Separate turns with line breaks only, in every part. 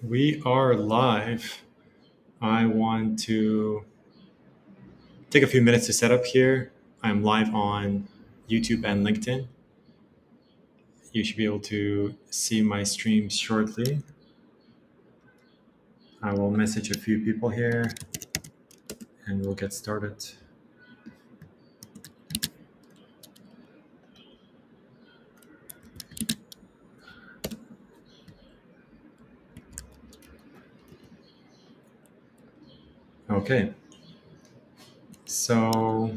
We are live. I want to take a few minutes to set up here. I'm live on YouTube and LinkedIn. You should be able to see my stream shortly. I will message a few people here and we'll get started. Okay, so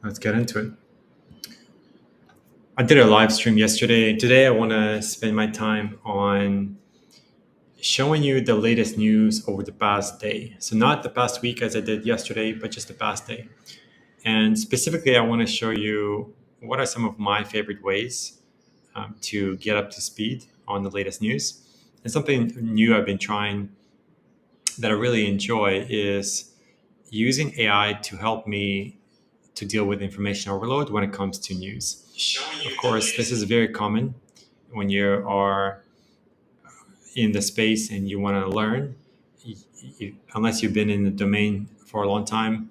let's get into it. I did a live stream yesterday. Today, I want to spend my time on showing you the latest news over the past day. So, not the past week as I did yesterday, but just the past day. And specifically, I want to show you what are some of my favorite ways to get up to speed on the latest news. And something new I've been trying that I really enjoy is using AI to help me to deal with information overload when it comes to news. Of course, this is very common when you are in the space and you want to learn. Unless you've been in the domain for a long time,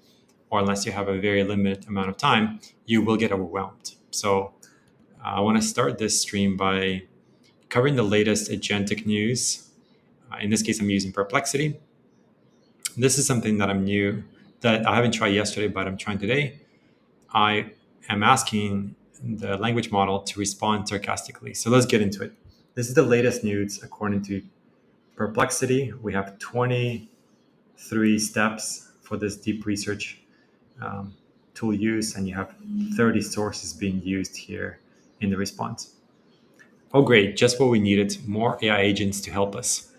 or unless you have a very limited amount of time, you will get overwhelmed. So I want to start this stream by covering the latest agentic news. In this case, I'm using Perplexity. This is something that I'm new, that I haven't tried yesterday, but I'm trying today. I am asking the language model to respond sarcastically. So let's get into it. This is the latest news according to Perplexity. We have 23 steps for this deep research tool use, and you have 30 sources being used here in the response. Oh, great, just what we needed, more AI agents to help us.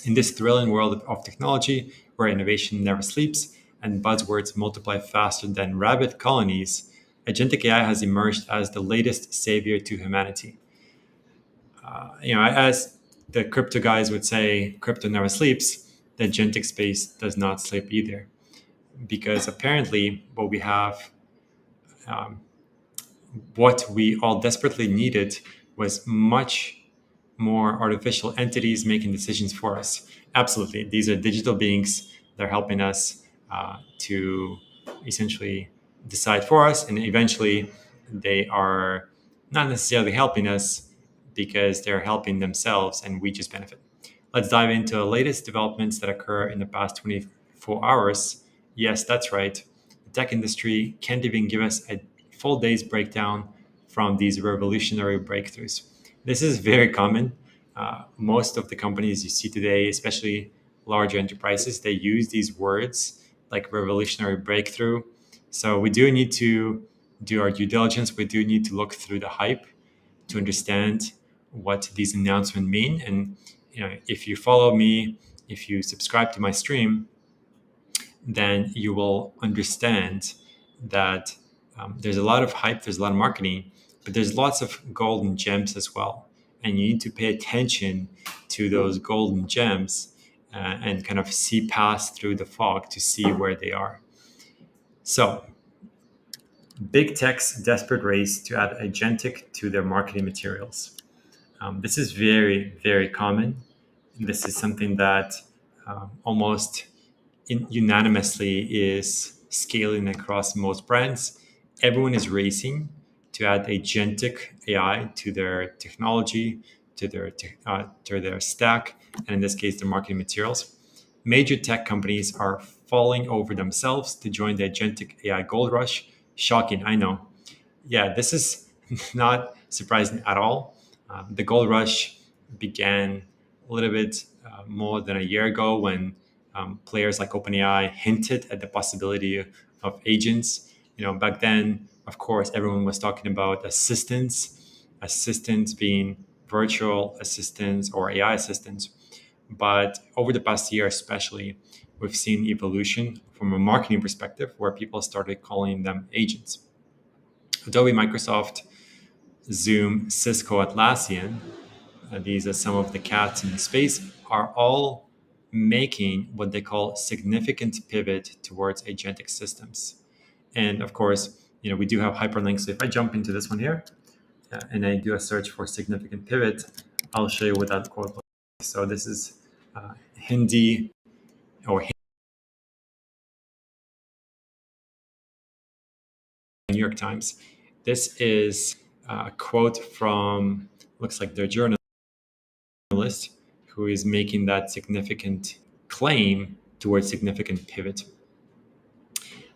In this thrilling world of technology, where innovation never sleeps and buzzwords multiply faster than rabbit colonies, agentic AI has emerged as the latest savior to humanity. As the crypto guys would say, crypto never sleeps, the agentic space does not sleep either. Because apparently what we have, what we all desperately needed was much more artificial entities making decisions for us. Absolutely. These are digital beings that are helping us to essentially decide for us. And eventually they are not necessarily helping us because they're helping themselves and we just benefit. Let's dive into the latest developments that occur in the past 24 hours. Yes, that's right. The tech industry can't even give us a full day's breakdown from these revolutionary breakthroughs. This is very common. Most of the companies you see today, especially larger enterprises, they use these words like revolutionary breakthrough. So we do need to do our due diligence. We do need to look through the hype to understand what these announcements mean. And if you follow me, if you subscribe to my stream, then you will understand that there's a lot of hype, there's a lot of marketing, but there's lots of golden gems as well. And you need to pay attention to those golden gems and kind of see past through the fog to see where they are. So, big tech's desperate race to add agentic to their marketing materials. This is very, very common. This is something that almost unanimously is scaling across most brands. Everyone is racing to add agentic AI to their technology, to their stack, and in this case, their marketing materials. Major tech companies are falling over themselves to join the agentic AI gold rush. Shocking, I know. Yeah, this is not surprising at all. The gold rush began a little bit more than a year ago when players like OpenAI hinted at the possibility of agents. Back then, of course, everyone was talking about assistants being virtual assistants or AI assistants. But over the past year, especially, we've seen evolution from a marketing perspective where people started calling them agents. Adobe, Microsoft, Zoom, Cisco, Atlassian, these are some of the cats in the space, are all making what they call significant pivot towards agentic systems. And of course, we do have hyperlinks. So if I jump into this one here and I do a search for significant pivot, I'll show you what that quote looks like. So this is Hindi or New York Times. This is a quote from, looks like their journalist, who is making that significant claim towards significant pivot.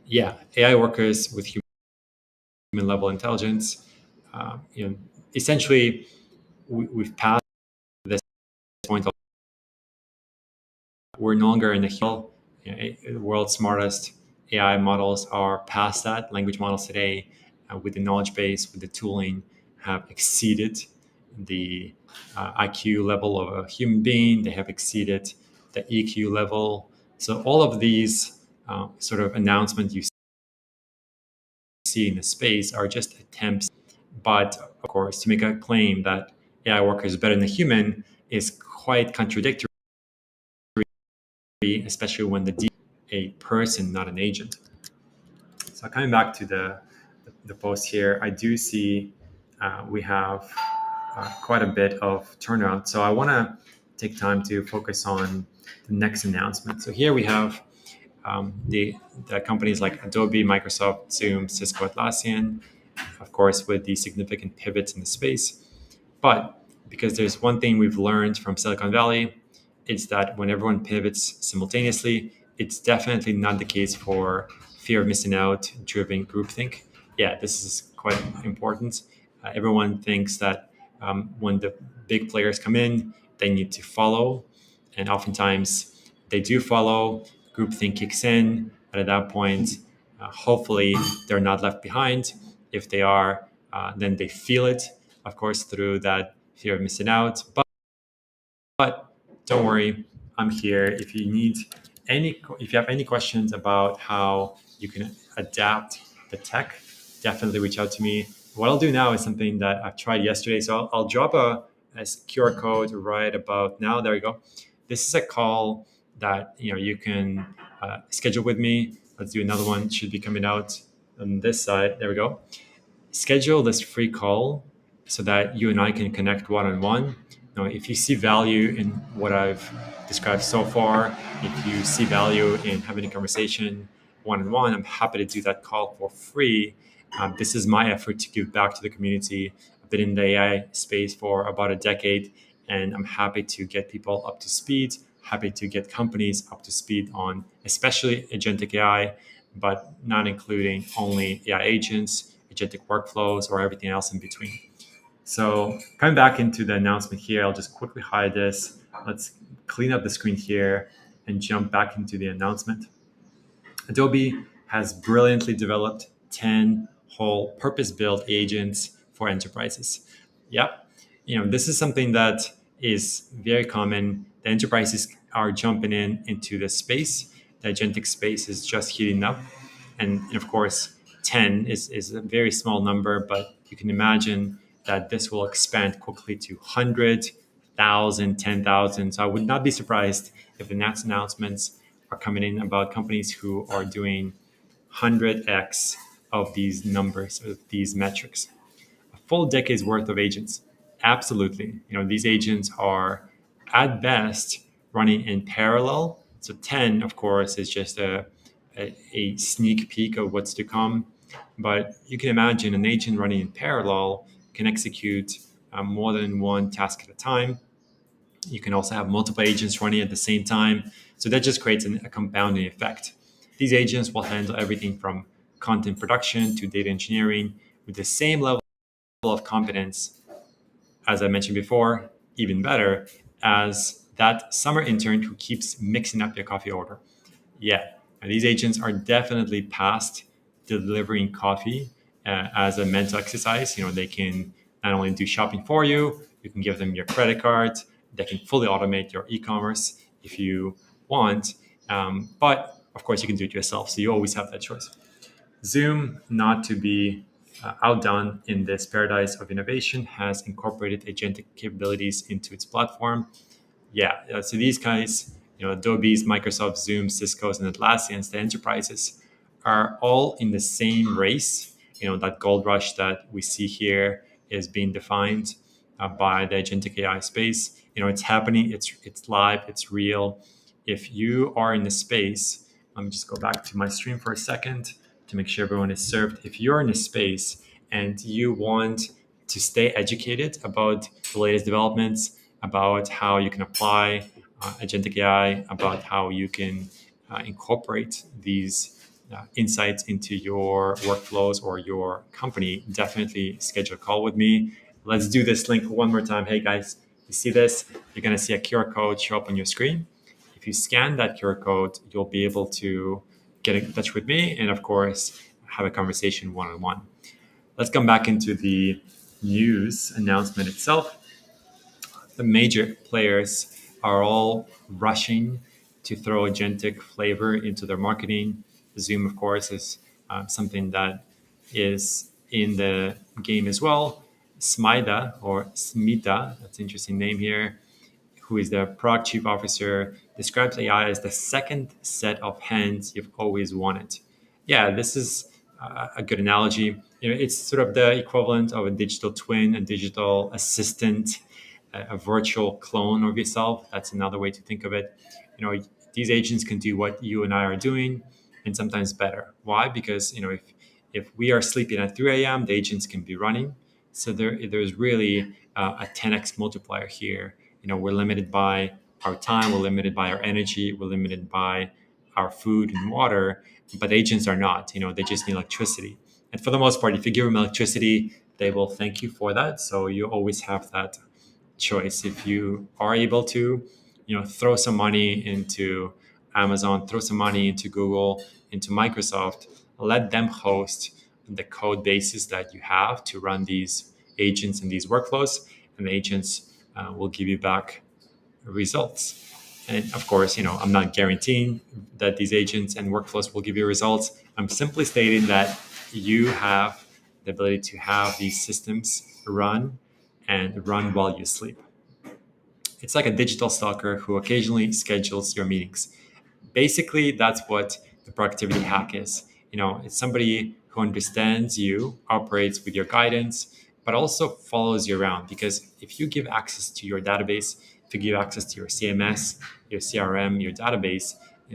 Yeah, AI workers with human level intelligence, essentially, we've passed this point. We're no longer in the hill. The world's smartest AI models are past that. Language models today, with the knowledge base, with the tooling, have exceeded the IQ level of a human being. They have exceeded the EQ level. So all of these sort of announcements you see in the space are just attempts. But of course, to make a claim that AI worker is better than a human is quite contradictory, especially when a person, not an agent. So coming back to the post here, I do see we have quite a bit of turnout. So I want to take time to focus on the next announcement. So here we have the companies like Adobe, Microsoft, Zoom, Cisco, Atlassian, of course, with the significant pivots in the space. But because there's one thing we've learned from Silicon Valley, it's that when everyone pivots simultaneously, it's definitely not the case for fear of missing out driven groupthink. Yeah, this is quite important. Everyone thinks that when the big players come in, they need to follow. And oftentimes they do follow, groupthink kicks in. And at that point, hopefully they're not left behind. If they are, then they feel it, of course, through that fear of missing out. But don't worry, I'm here. If you have any questions about how you can adapt the tech, definitely reach out to me. What I'll do now is something that I've tried yesterday. So I'll drop a QR code right about now. There you go. This is a call that you can schedule with me. Let's do another one. It should be coming out on this side. There we go. Schedule this free call so that you and I can connect one on one. Now, if you see value in what I've described so far, if you see value in having a conversation one on one, I'm happy to do that call for free. This is my effort to give back to the community. I've been in the AI space for about a decade, and I'm happy to get people up to speed, happy to get companies up to speed on especially agentic AI, but not including only AI agents, agentic workflows, or everything else in between. So coming back into the announcement here, I'll just quickly hide this. Let's clean up the screen here and jump back into the announcement. Adobe has brilliantly developed 10 whole purpose-built agents for enterprises. Yep. This is something that is very common. The enterprises are jumping into the space. The agentic space is just heating up. And of course, 10 is a very small number, but you can imagine that this will expand quickly to 100, 1,000, 10,000. So I would not be surprised if the next announcements are coming in about companies who are doing 100x of these numbers, of these metrics. A full decade's worth of agents. Absolutely. These agents are at best running in parallel. So 10, of course, is just a sneak peek of what's to come. But you can imagine an agent running in parallel can execute more than one task at a time. You can also have multiple agents running at the same time. So that just creates a compounding effect. These agents will handle everything from content production to data engineering with the same level of competence, as I mentioned before, even better, as that summer intern who keeps mixing up your coffee order. Yeah, and these agents are definitely past delivering coffee as a mental exercise. They can not only do shopping for you, you can give them your credit card, they can fully automate your e-commerce if you want. But of course, you can do it yourself. So you always have that choice. Zoom, not to be outdone in this paradise of innovation, has incorporated agentic capabilities into its platform. Yeah, so these guys, Adobe's, Microsoft, Zoom, Cisco's, and Atlassian's, the enterprises, are all in the same race. That gold rush that we see here is being defined. by the agentic AI space. It's happening. It's live. It's real. If you are in the space, let me just go back to my stream for a second to make sure everyone is served. If you're in a space and you want to stay educated about the latest developments, about how you can apply agentic AI, about how you can incorporate these insights into your workflows or your company, definitely schedule a call with me. Let's do this link one more time. Hey guys, you see this? You're going to see a QR code show up on your screen. If you scan that QR code, you'll be able to get in touch with me and, of course, have a conversation one on one. Let's come back into the news announcement itself. The major players are all rushing to throw agentic flavor into their marketing. Zoom, of course, is something that is in the game as well. Smida or Smita, that's an interesting name here, who is the product chief officer, describes AI as the second set of hands you've always wanted. Yeah, this is a good analogy. It's sort of the equivalent of a digital twin, a digital assistant, a virtual clone of yourself. That's another way to think of it. These agents can do what you and I are doing, and sometimes better. Why? Because if we are sleeping at 3 a.m., the agents can be running. So there's really a 10x multiplier here. We're limited by our time, we're limited by our energy, we're limited by our food and water, but agents are not. They just need electricity. And for the most part, if you give them electricity, they will thank you for that. So you always have that choice. If you are able to, throw some money into Amazon, throw some money into Google, into Microsoft, let them host the code bases that you have to run these agents and these workflows, and the agents will give you back results. And of course, I'm not guaranteeing that these agents and workflows will give you results. I'm simply stating that you have the ability to have these systems run and run while you sleep. It's like a digital stalker who occasionally schedules your meetings. Basically, that's what the productivity hack is. It's somebody who understands you, operates with your guidance, but also follows you around. Because if you give access to your database, if you give access to your CMS, your CRM, your database,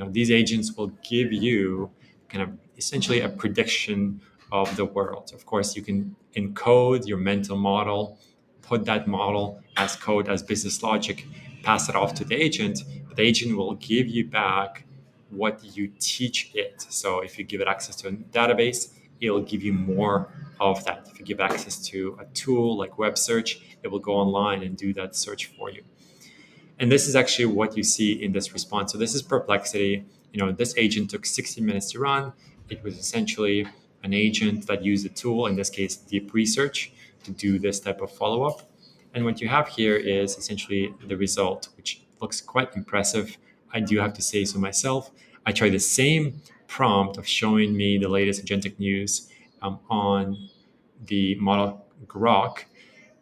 these agents will give you kind of essentially a prediction of the world. Of course, you can encode your mental model, put that model as code, as business logic, pass it off to the agent. But the agent will give you back what you teach it. So if you give it access to a database, it'll give you more of that. If you give access to a tool like web search, it will go online and do that search for you. And this is actually what you see in this response. So this is Perplexity. This agent took 60 minutes to run. It was essentially an agent that used a tool, in this case, deep research, to do this type of follow-up. And what you have here is essentially the result, which looks quite impressive. I do have to say so myself. I tried the same prompt of showing me the latest agentic news on the model Grok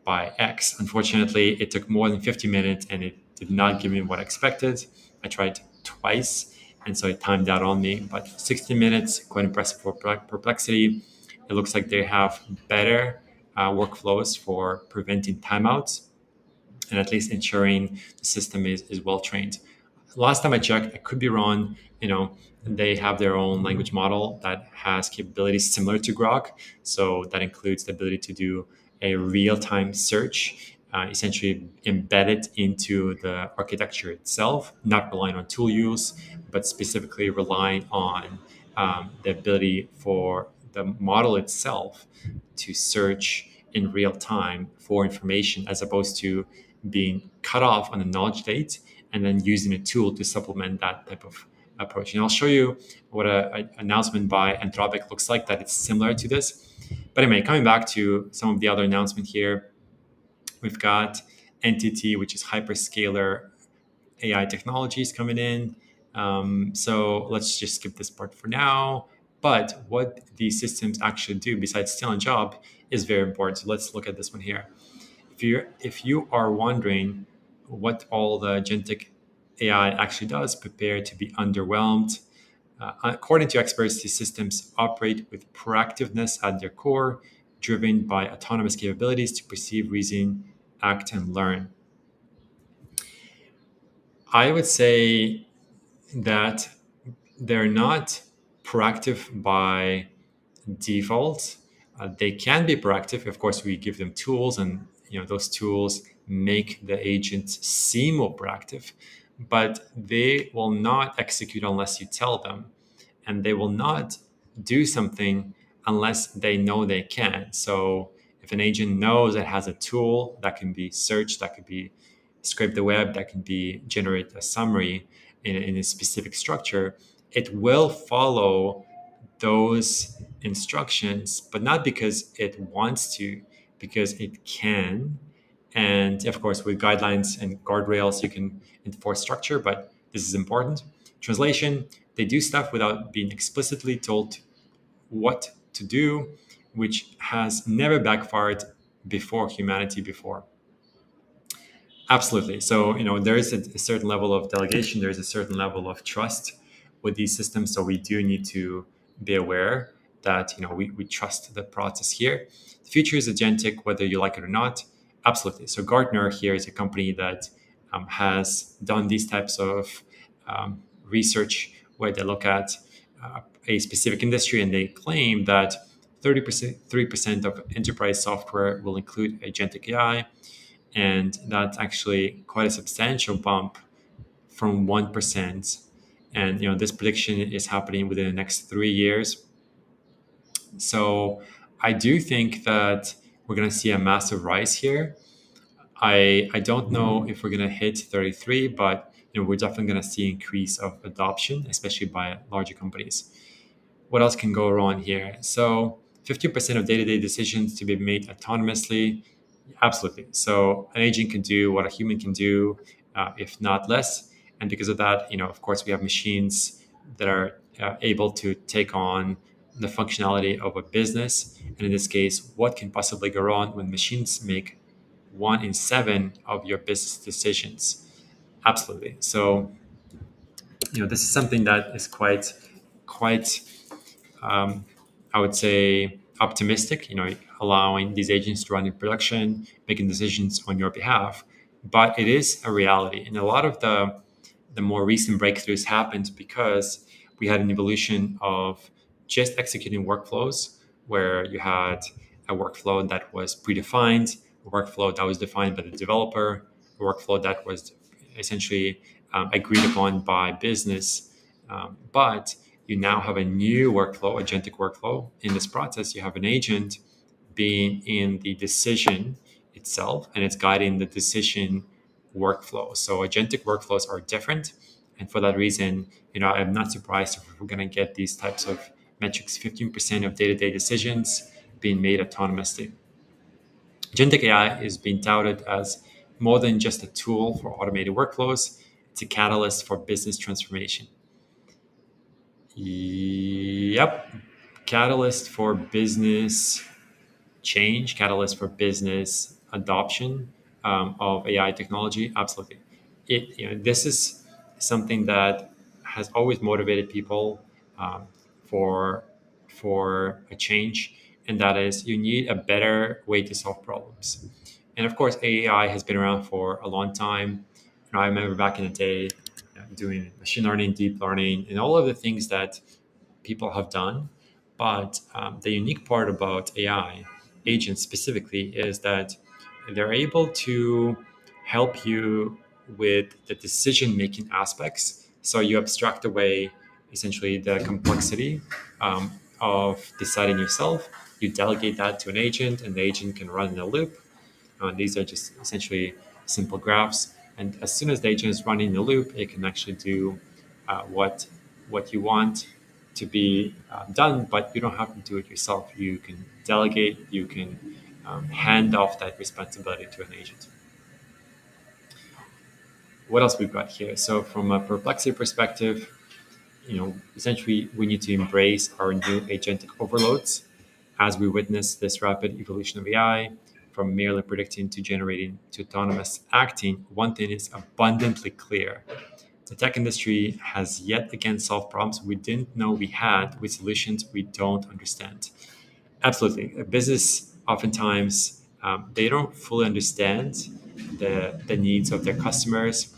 by X. Unfortunately, it took more than 50 minutes and it did not give me what I expected. I tried twice, and so it timed out on me. But 60 minutes, quite impressive for Perplexity. It looks like they have better workflows for preventing timeouts and at least ensuring the system is well trained. Last time I checked, I could be wrong. They have their own language model that has capabilities similar to Grok. So that includes the ability to do a real-time search, essentially embedded into the architecture itself, not relying on tool use, but specifically relying on the ability for the model itself to search in real time for information, as opposed to being cut off on a knowledge date and then using a tool to supplement that type of approach. And I'll show you what an announcement by Anthropic looks like that it's similar to this. But anyway, coming back to some of the other announcements here, we've got Entity, which is hyperscaler AI technologies coming in. So let's just skip this part for now. But what these systems actually do, besides stealing a job, is very important. So let's look at this one here. If you are wondering what all the agentic AI actually does, prepare to be underwhelmed. According to experts, these systems operate with proactiveness at their core, driven by autonomous capabilities to perceive, reason, act, and learn. I would say that they're not proactive by default. They can be proactive. Of course, we give them tools, and those tools make the agents seem more proactive, but they will not execute unless you tell them, and they will not do something unless they know they can. So if an agent knows it has a tool that can be searched, that could be scrape the web, that can be generate a summary in a specific structure, it will follow those instructions, but not because it wants to, because it can. And of course, with guidelines and guardrails, you can enforce structure, but this is important. Translation, they do stuff without being explicitly told what to do, which has never backfired before humanity before. Absolutely. So, there is a certain level of delegation, there is a certain level of trust with these systems. So, we do need to be aware that, we trust the process here. The future is agentic, whether you like it or not. Absolutely. So, Gartner here is a company that has done these types of research where they look at a specific industry, and they claim that 30%, 3% of enterprise software will include agentic AI, and that's actually quite a substantial bump from 1%. And this prediction is happening within the next 3 years. So I do think that we're going to see a massive rise here. I don't know if we're going to hit 33, but we're definitely going to see increase of adoption, especially by larger companies. What else can go wrong here? So 50% of day-to-day decisions to be made autonomously. Absolutely. So an agent can do what a human can do, if not less. And because of that, of course, we have machines that are able to take on the functionality of a business. And in this case, what can possibly go wrong when machines make 1 in 7 of your business decisions? Absolutely. So, this is something that is quite um, I would say, optimistic, allowing these agents to run in production, making decisions on your behalf. But it is a reality. And a lot of the more recent breakthroughs happened because we had an evolution of just executing workflows where you had a workflow that was predefined, a workflow that was defined by the developer, a workflow that was essentially agreed upon by business. But you now have a new workflow, agentic workflow. In this process, you have an agent being in the decision itself, and it's guiding the decision workflow. So agentic workflows are different. And for that reason, I'm not surprised if we're going to get these types of metrics, 15% of day-to-day decisions being made autonomously. Agentic AI is being touted as more than just a tool for automated workflows. It's a catalyst for business transformation. Yep. Catalyst for business change, catalyst for business adoption of AI technology. Absolutely. This is something that has always motivated people um, for for a change, and that is you need a better way to solve problems. And of course, AI has been around for a long time. I remember back in the day doing machine learning, deep learning, and all of the things that people have done. But the unique part about AI agents specifically is that they're able to help you with the decision making aspects. So you abstract away essentially the complexity of deciding yourself. You delegate that to an agent, and the agent can run in a loop. These are just essentially simple graphs. And as soon as the agent is running the loop, it can actually do what you want to be done, but you don't have to do it yourself. You can delegate, you can hand off that responsibility to an agent. What else we've got here? So from a perplexity perspective, essentially we need to embrace our new agentic overloads as we witness this rapid evolution of AI from merely predicting to generating to autonomous acting. One thing is abundantly clear. The tech industry has yet again solved problems we didn't know we had with solutions we don't understand. Absolutely. A business oftentimes they don't fully understand the needs of their customers.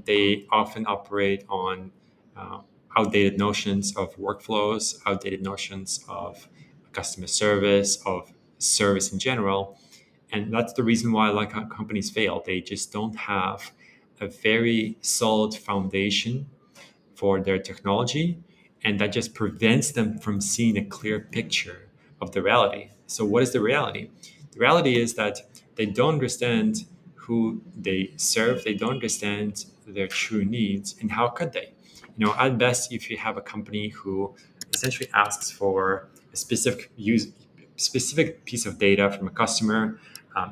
They often operate on uh, outdated notions of workflows, outdated notions of customer service, of service in general. And that's the reason why a lot of companies fail. They just don't have a very solid foundation for their technology, and that just prevents them from seeing a clear picture of the reality. So, what is the reality? The reality is that they don't understand who they serve, they don't understand their true needs, and how could they? At best, if you have a company who essentially asks for a specific piece of data from a customer,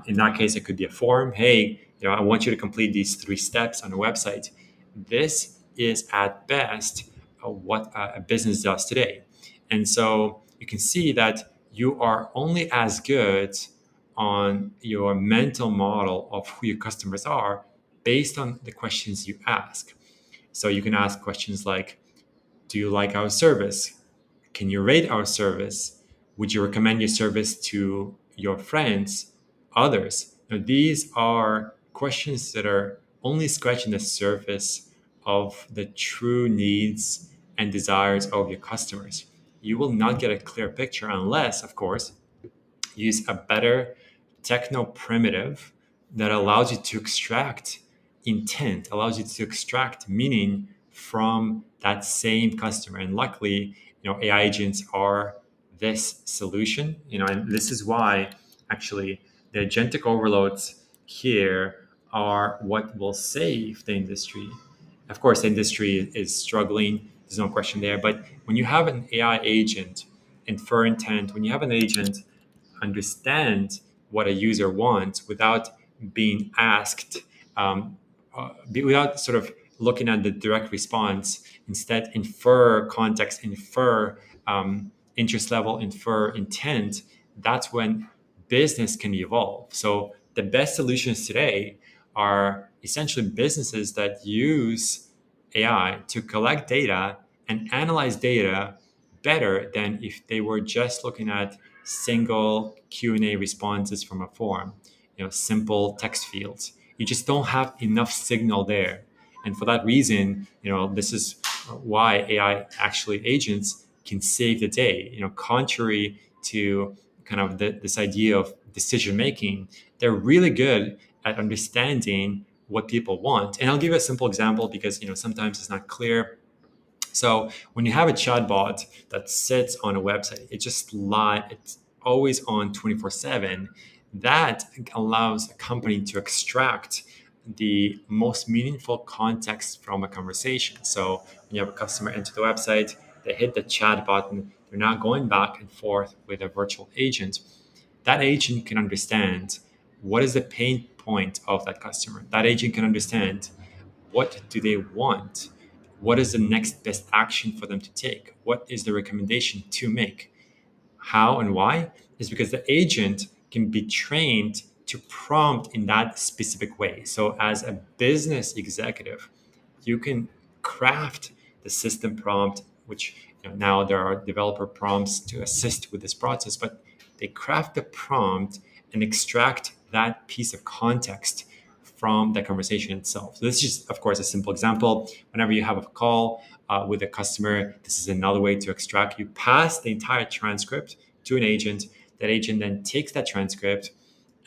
in that case, it could be a form. Hey, I want you to complete these 3 steps on a website. This is at best what a business does today. And so you can see that you are only as good on your mental model of who your customers are based on the questions you ask. So you can ask questions like, do you like our service? Can you rate our service? Would you recommend your service to your friends, others? Now, these are questions that are only scratching the surface of the true needs and desires of your customers. You will not get a clear picture unless, of course, use a better techno primitive that allows you to extract intent, allows you to extract meaning from that same customer. And luckily, AI agents are this solution, and this is why actually the agentic overloads here are what will save the industry. Of course, the industry is struggling. There's no question there. But when you have an AI agent infer intent, when you have an agent understand what a user wants without being asked, without sort of looking at the direct response, instead infer context, infer interest level, infer intent, that's when business can evolve. So the best solutions today are essentially businesses that use AI to collect data and analyze data better than if they were just looking at single Q&A responses from a form, simple text fields. You just don't have enough signal there. And for that reason, this is why AI actually agents can save the day. Contrary to kind of this idea of decision making, they're really good at understanding what people want. And I'll give you a simple example because sometimes it's not clear. So when you have a chatbot that sits on a website, it just it's always on 24/7. That allows a company to extract the most meaningful context from a conversation. So when you have a customer enter the website, they hit the chat button, they're not going back and forth with a virtual agent. That agent can understand what is the pain point of that customer. That agent can understand what do they want? What is the next best action for them to take? What is the recommendation to make? How and why? Is because the agent can be trained to prompt in that specific way. So, as a business executive, you can craft the system prompt, which now there are developer prompts to assist with this process, but they craft the prompt and extract that piece of context from the conversation itself. So this is just, of course, a simple example. Whenever you have a call with a customer, this is another way to extract. You pass the entire transcript to an agent. That agent then takes that transcript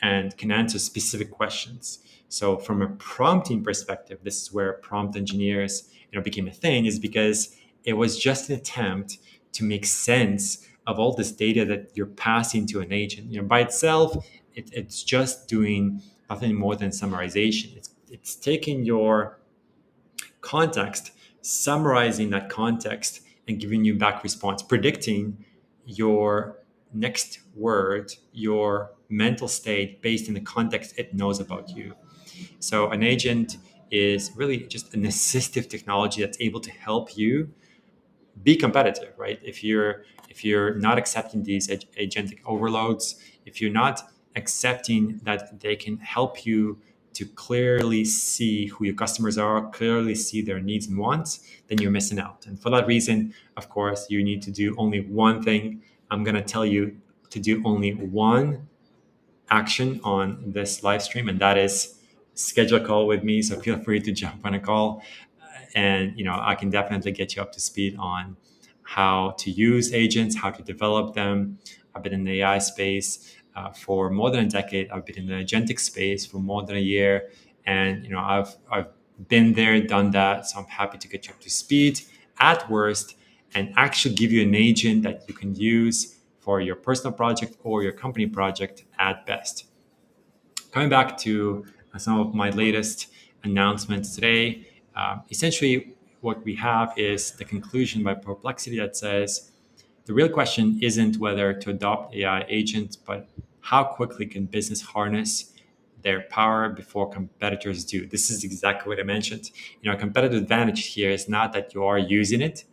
and can answer specific questions. So from a prompting perspective, this is where prompt engineers became a thing, is because it was just an attempt to make sense of all this data that you're passing to an agent. By itself, it's just doing nothing more than summarization. It's taking your context, summarizing that context, and giving you back response, predicting your next word, your mental state based in the context it knows about you. So an agent is really just an assistive technology that's able to help you be competitive, right? If you're not accepting these agentic overloads, if you're not accepting that they can help you to clearly see who your customers are, clearly see their needs and wants, then you're missing out. And for that reason, of course, you need to do only one thing. I'm going to tell you to do only one action on this live stream, and that is schedule a call with me. So feel free to jump on a call, and I can definitely get you up to speed on how to use agents, how to develop them. I've been in the AI space for more than a decade. I've been in the agentic space for more than a year, and I've been there, done that. So I'm happy to get you up to speed at worst, and actually give you an agent that you can use for your personal project or your company project at best. Coming back to some of my latest announcements today, essentially what we have is the conclusion by Perplexity that says the real question isn't whether to adopt AI agents, but how quickly can business harness their power before competitors do. This is exactly what I mentioned. A competitive advantage here is not that you are using it,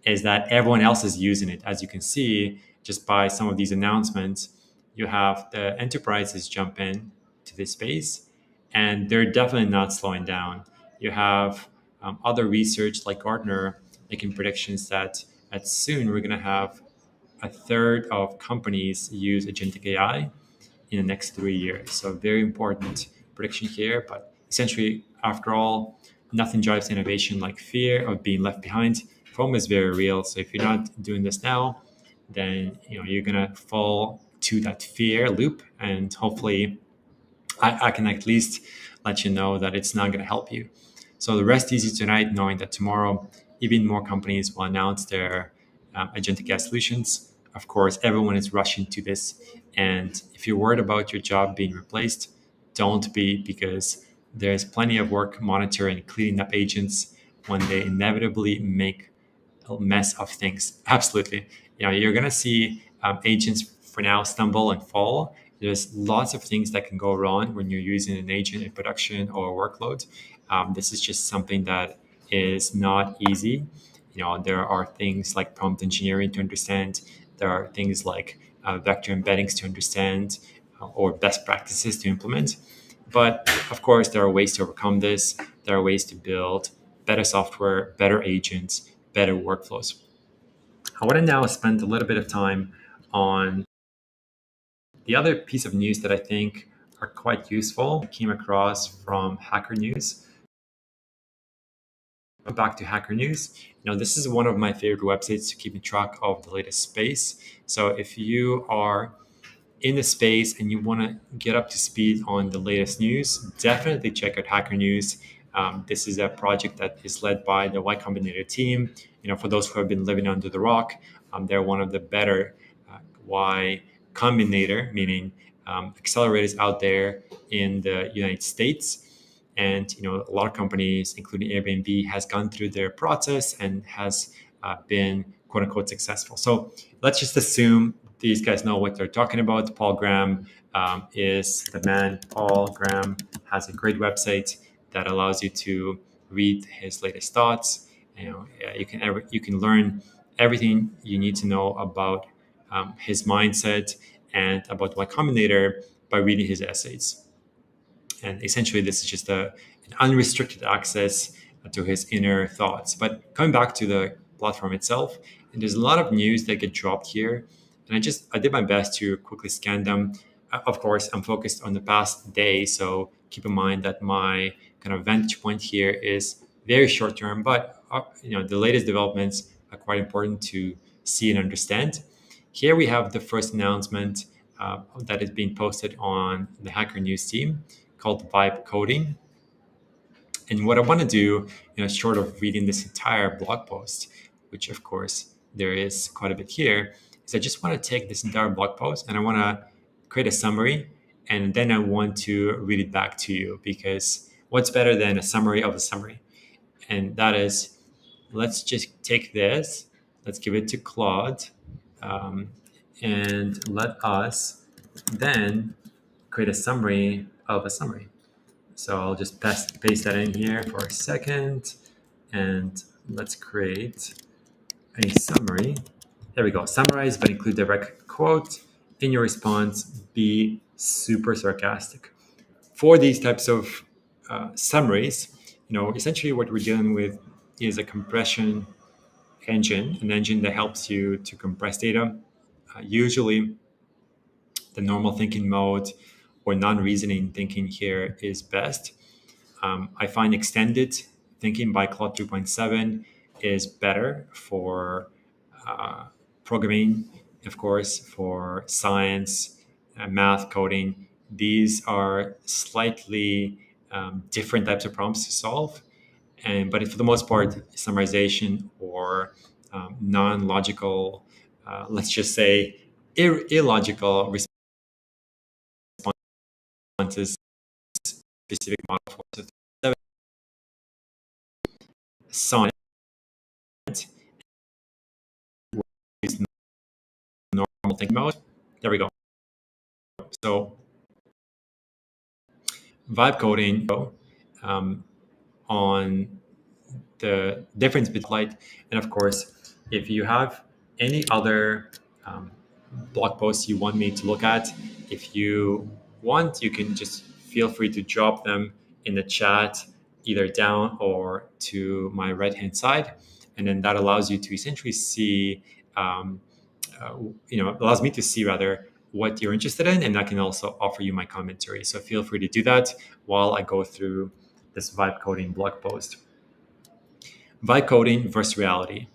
is that everyone else is using it. As you can see, just by some of these announcements, you have the enterprises jump in to this space, and they're definitely not slowing down. You have other research like Gartner making predictions that soon we're going to have a third of companies use agentic AI in the next 3 years. So very important prediction here. But essentially, after all, nothing drives innovation like fear of being left behind. FOMO is very real. So if you're not doing this now, then you're gonna fall to that fear loop, and hopefully I can at least let you know that it's not going to help you. So the rest easy tonight, knowing that tomorrow, even more companies will announce their agentic AI solutions. Of course, everyone is rushing to this. And if you're worried about your job being replaced, don't be, because there's plenty of work monitoring and cleaning up agents when they inevitably make mess of things. Absolutely. You're going to see agents for now stumble and fall. There's lots of things that can go wrong when you're using an agent in production or workload. This is just something that is not easy. There are things like prompt engineering to understand. There are things like vector embeddings to understand, or best practices to implement. But of course, there are ways to overcome this. There are ways to build better software, better agents, better workflows. I want to now spend a little bit of time on the other piece of news that I think are quite useful. I came across from Hacker News. Back to Hacker News. This is one of my favorite websites to keep track of the latest space. So if you are in the space and you want to get up to speed on the latest news, definitely check out Hacker News. This is a project that is led by the Y Combinator team. For those who have been living under the rock, they're one of the better Y Combinator, meaning accelerators out there in the United States. And a lot of companies, including Airbnb, has gone through their process and has been quote unquote successful. So let's just assume these guys know what they're talking about. Paul Graham is the man. Paul Graham has a great website that allows you to read his latest thoughts. You can learn everything you need to know about his mindset and about Y Combinator by reading his essays. And essentially, this is just an unrestricted access to his inner thoughts. But coming back to the platform itself, and there's a lot of news that get dropped here, and I did my best to quickly scan them. Of course, I'm focused on the past day, so keep in mind that my kind of vantage point here is very short term. But the latest developments are quite important to see and understand. Here we have the first announcement that is being posted on the Hacker News team, called Vibe Coding. And what I want to do, short of reading this entire blog post, which of course there is quite a bit here, is I just want to take this entire blog post and I want to create a summary, and then I want to read it back to you, because what's better than a summary of a summary? And that is, let's just take this, let's give it to Claude, and let us then create a summary of a summary. So I'll just paste that in here for a second, and let's create a summary. There we go. Summarize, but include direct quote. In your response, be super sarcastic. For these types of summaries, essentially what we're dealing with is a compression engine, an engine that helps you to compress data. Usually the normal thinking mode or non-reasoning thinking here is best. I find extended thinking by Claude 3.7 is better for uh, programming, of course, for science, math, coding. These are slightly different types of problems to solve. But for the most part, summarization or non-logical, let's just say illogical responses, specific model for. So seven sonnet is normal thinking mode. There we go. So vibe coding um, on the difference between light, and of course, if you have any other um, blog posts you want me to look at, if you want, you can just feel free to drop them in the chat, either down or to my right hand side, and then that allows you to essentially see um, allows me to see rather what you're interested in, and I can also offer you my commentary. So feel free to do that while I go through this vibe coding blog post. Vibe coding versus reality.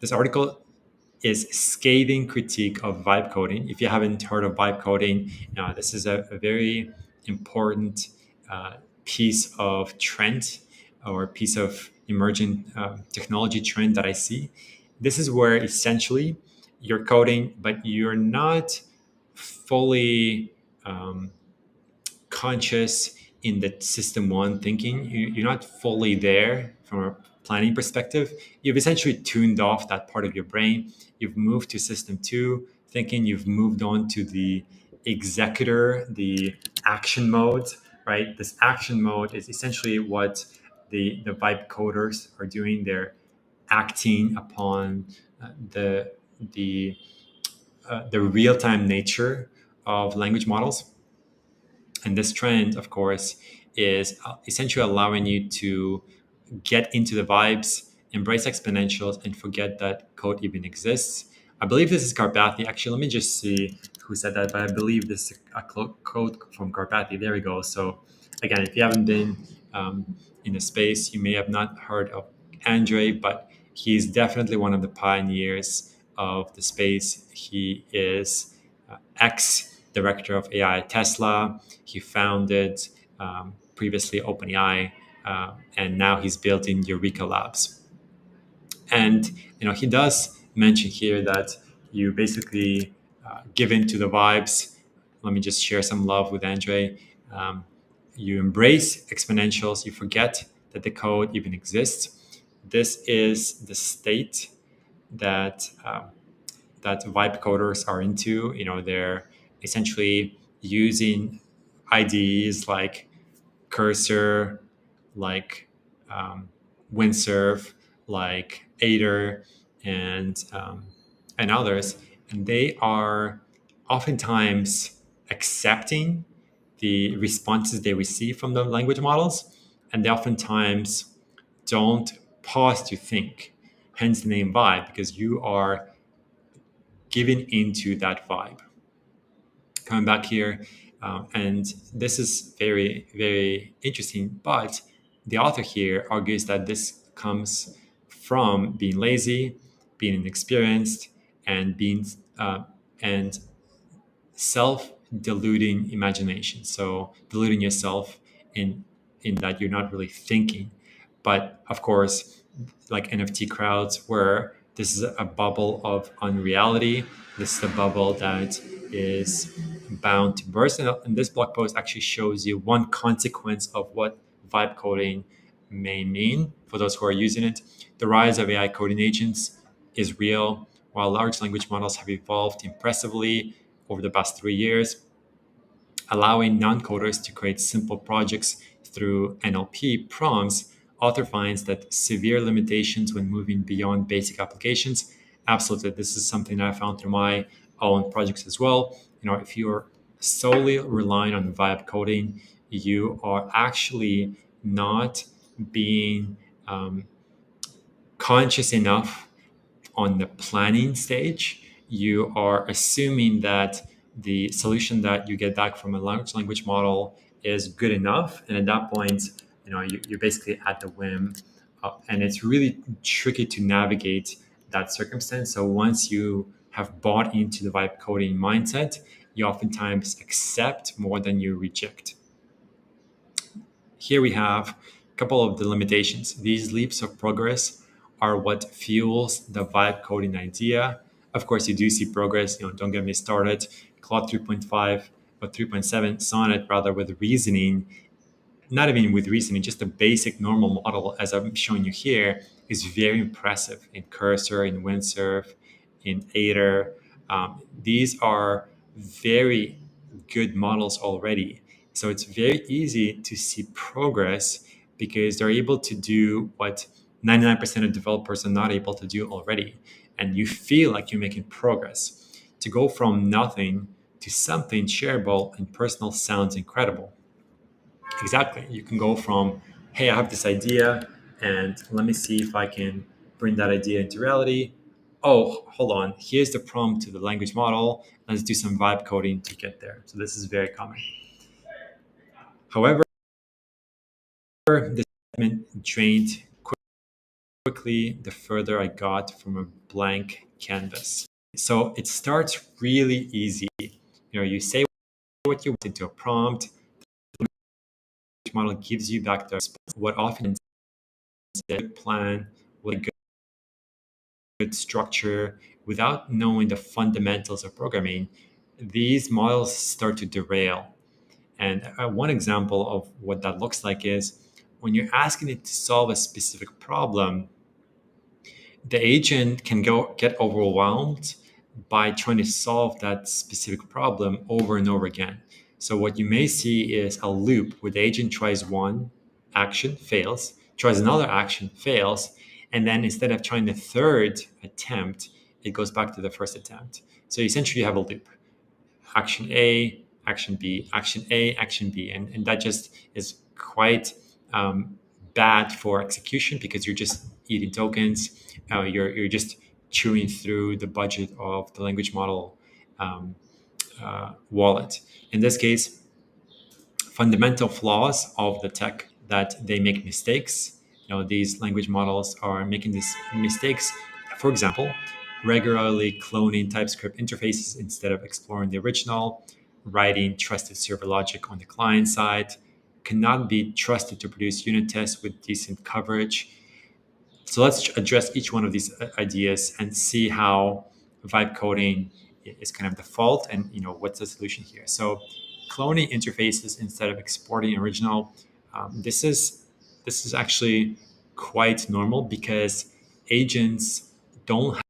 This article is scathing critique of vibe coding. If you haven't heard of vibe coding, this is a very important uh, piece of trend or piece of emerging technology trend that I see. This is where essentially you're coding, but you're not fully conscious in the system one thinking. You're not fully there from a planning perspective. You've essentially tuned off that part of your brain. You've moved to system two thinking. You've moved on to the executor, the action mode, right? This action mode is essentially what the vibe coders are doing. They're acting upon the the the real time nature of language models. And this trend, of course, is essentially allowing you to get into the vibes, embrace exponentials, and forget that code even exists. I believe this is Carpathy. Actually, let me just see who said that, but I believe this is a quote from Carpathy. There we go. So, again, if you haven't been in the space, you may have not heard of Andre, but he's definitely one of the pioneers of the space. He is ex director of AI at Tesla. He founded previously OpenAI, and now he's building Eureka Labs. And he does mention here that you basically give in to the vibes. Let me just share some love with Andre. Um, you embrace exponentials. You forget that the code even exists. This is the state that that vibe coders are into. They're essentially using IDEs like Cursor, like um, Windsurf, like Aider, and others, and they are oftentimes accepting the responses they receive from the language models, and they oftentimes don't pause to think. Hence the name vibe, because you are giving into that vibe. Coming back here, and this is very, very interesting. But the author here argues that this comes from being lazy, being inexperienced, and being and self-deluding imagination. So deluding yourself in that you're not really thinking. But of course, like NFT crowds, where this is a bubble of unreality. This is a bubble that is bound to burst. And this blog post actually shows you one consequence of what vibe coding may mean for those who are using it. The rise of AI coding agents is real. While large language models have evolved impressively over the past 3 years, allowing non-coders to create simple projects through NLP prompts, author finds that severe limitations when moving beyond basic applications. Absolutely, this is something that I found through my own projects as well. If you're solely relying on vibe coding, you are actually not being conscious enough on the planning stage. You are assuming that the solution that you get back from a large language model is good enough. And at that point, you're basically at the whim. And it's really tricky to navigate that circumstance. So once you have bought into the vibe coding mindset, you oftentimes accept more than you reject. Here we have a couple of the limitations. These leaps of progress are what fuels the vibe coding idea. Of course, you do see progress. Don't get me started. Claude 3.5 or 3.7 Sonnet, rather, with reasoning, not even with reasoning, just the basic normal model, as I'm showing you here, is very impressive in Cursor, in Windsurf, in Aider. These are very good models already. So it's very easy to see progress because they're able to do what 99% of developers are not able to do already. And you feel like you're making progress. To go from nothing to something shareable and personal sounds incredible. Exactly. You can go from, hey, I have this idea, and let me see if I can bring that idea into reality. Oh, hold on. Here's the prompt to the language model. Let's do some vibe coding to get there. So this is very common. However, this segment drained quickly the further I got from a blank canvas. So it starts really easy. You say what you want into a prompt. The language model gives you back the response. What often a good plan with a good structure without knowing the fundamentals of programming, these models start to derail. And one example of what that looks like is when you're asking it to solve a specific problem, the agent can get overwhelmed by trying to solve that specific problem over and over again. So what you may see is a loop where the agent tries one action, fails, tries another action, fails, and then instead of trying the third attempt, it goes back to the first attempt. So essentially you have a loop. Action A, action B, action A, action B. And that just is quite bad for execution because you're just eating tokens. You're just chewing through the budget of the language model um, wallet. In this case, fundamental flaws of the tech that they make mistakes. These language models are making these mistakes. For example, regularly cloning TypeScript interfaces instead of exploring the original, writing trusted server logic on the client side, cannot be trusted to produce unit tests with decent coverage. So let's address each one of these ideas and see how vibe coding is kind of the fault and what's the solution here. So cloning interfaces instead of exporting original, this is actually quite normal because agents don't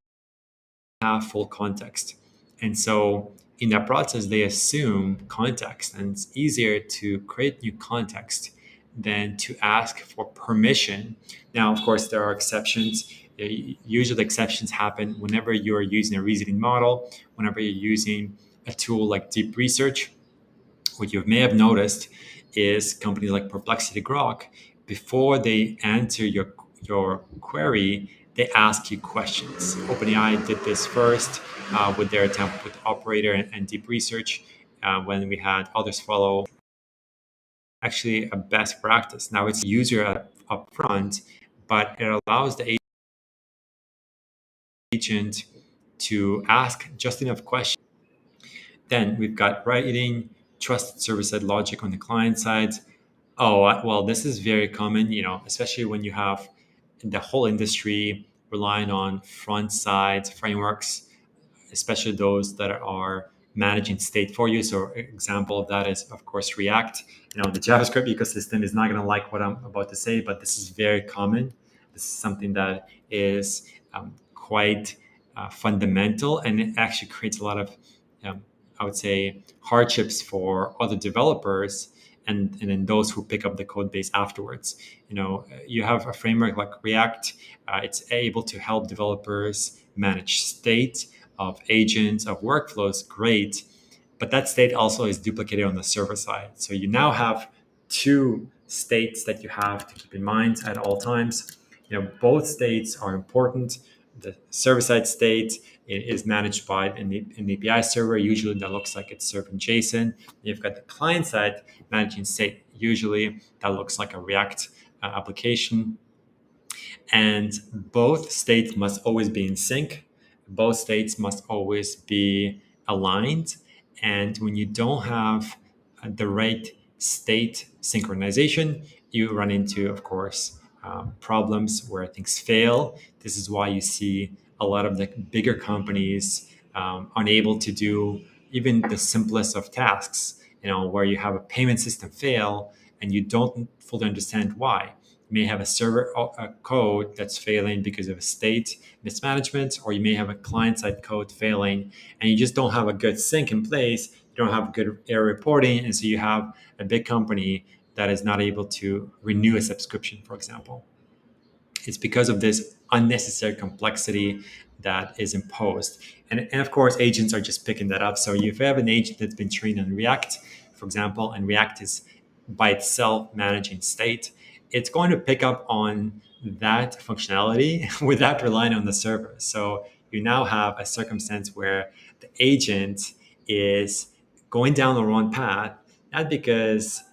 have full context. And so in that process, they assume context, and it's easier to create new context than to ask for permission. Now, of course, there are exceptions. Usually, exceptions happen whenever you're using a reasoning model, whenever you're using a tool like deep research. What you may have noticed is companies like Perplexity Grok, before they answer your query, they ask you questions. OpenAI did this first with their attempt with Operator and Deep Research. When we had others follow, actually a best practice. Now it's user up front, but it allows the agent to ask just enough questions. Then we've got writing, trusted server-side logic on the client side. Oh, well, this is very common, especially when you have the whole industry relying on front side frameworks, especially those that are managing state for you. So example of that is, of course, React. The JavaScript ecosystem is not going to like what I'm about to say, but this is very common. This is something that is quite fundamental, and it actually creates a lot of, I would say, hardships for other developers and then those who pick up the code base afterwards. You have a framework like React. It's able to help developers manage state of agents, of workflows, great. But that state also is duplicated on the server side. So you now have two states that you have to keep in mind at all times. Both states are important. the server-side state is managed by an API server. Usually that looks like it's served in JSON. You've got the client-side managing state. Usually that looks like a React application. And both states must always be in sync. Both states must always be aligned. And when you don't have the right state synchronization, you run into, of course, problems where things fail. This is why you see a lot of the bigger companies unable to do even the simplest of tasks, where you have a payment system fail and you don't fully understand why. You may have a server code that's failing because of a state mismanagement, or you may have a client side code failing and you just don't have a good sync in place. You don't have good error reporting. And so you have a big company that is not able to renew a subscription, for example. It's because of this unnecessary complexity that is imposed. And of course, agents are just picking that up. So if you have an agent that's been trained on React, for example, and React is by itself managing state, it's going to pick up on that functionality without relying on the server. So you now have a circumstance where the agent is going down the wrong path, not because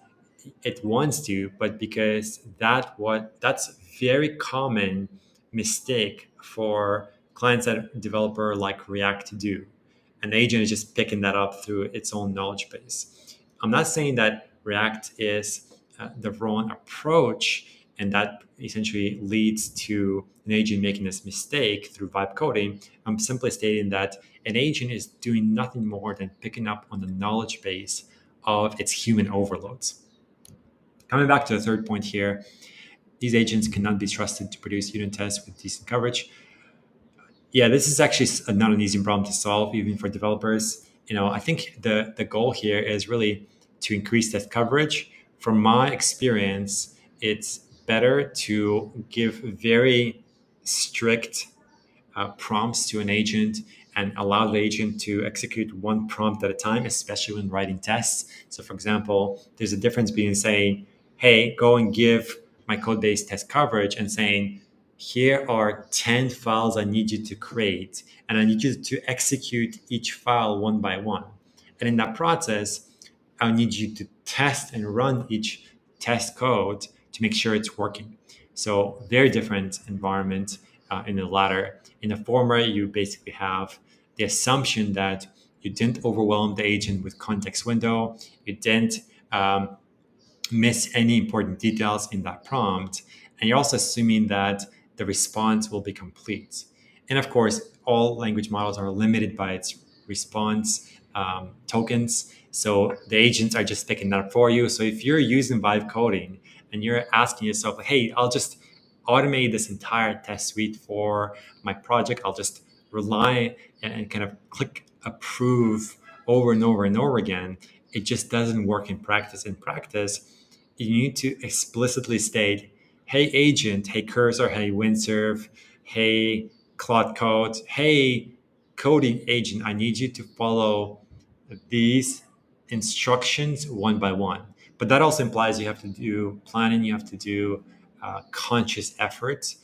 it wants to, but because that's very common mistake for client side developer like React to do. An agent is just picking that up through its own knowledge base. I'm not saying that React is the wrong approach, and that essentially leads to an agent making this mistake through vibe coding. I'm simply stating that an agent is doing nothing more than picking up on the knowledge base of its human overloads. Coming back to the third point here, these agents cannot be trusted to produce unit tests with decent coverage. Yeah, this is actually not an easy problem to solve, even for developers. I think the goal here is really to increase test coverage. From my experience, it's better to give very strict prompts to an agent and allow the agent to execute one prompt at a time, especially when writing tests. So, for example, there's a difference between saying, hey, go and give my code base test coverage, and saying, here are 10 files I need you to create, and I need you to execute each file one by one. And in that process, I need you to test and run each test code to make sure it's working. So very different environment in the latter. In the former, you basically have the assumption that you didn't overwhelm the agent with context window, you didn't miss any important details in that prompt, and you're also assuming that the response will be complete. And of course, all language models are limited by its response tokens. So the agents are just picking that up for you. So if you're using vibe coding and you're asking yourself, hey, I'll just automate this entire test suite for my project, I'll just rely and kind of click approve over and over and over again, it just doesn't work in practice. In practice, you need to explicitly state, hey agent, hey cursor, hey windsurf, hey Claude Code, hey coding agent, I need you to follow these instructions one by one. But that also implies you have to do planning, you have to do conscious effort,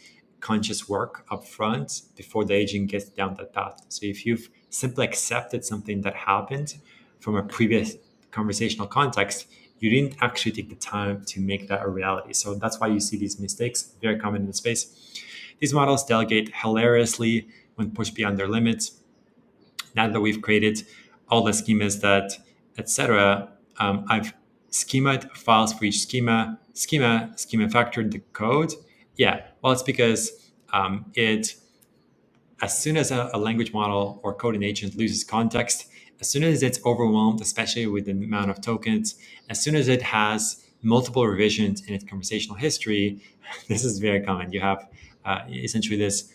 conscious work up front before the agent gets down that path. So if you've simply accepted something that happened from a previous conversational context, you didn't actually take the time to make that a reality. So that's why you see these mistakes, very common in the space. These models delegate hilariously when pushed beyond their limits. Now that we've created all the schemas that, etc., I've schemaed files for each schema factored the code. Yeah, well, it's because it as soon as a language model or coding agent loses context, as soon as it's overwhelmed, especially with the amount of tokens, as soon as it has multiple revisions in its conversational history, this is very common. You have essentially this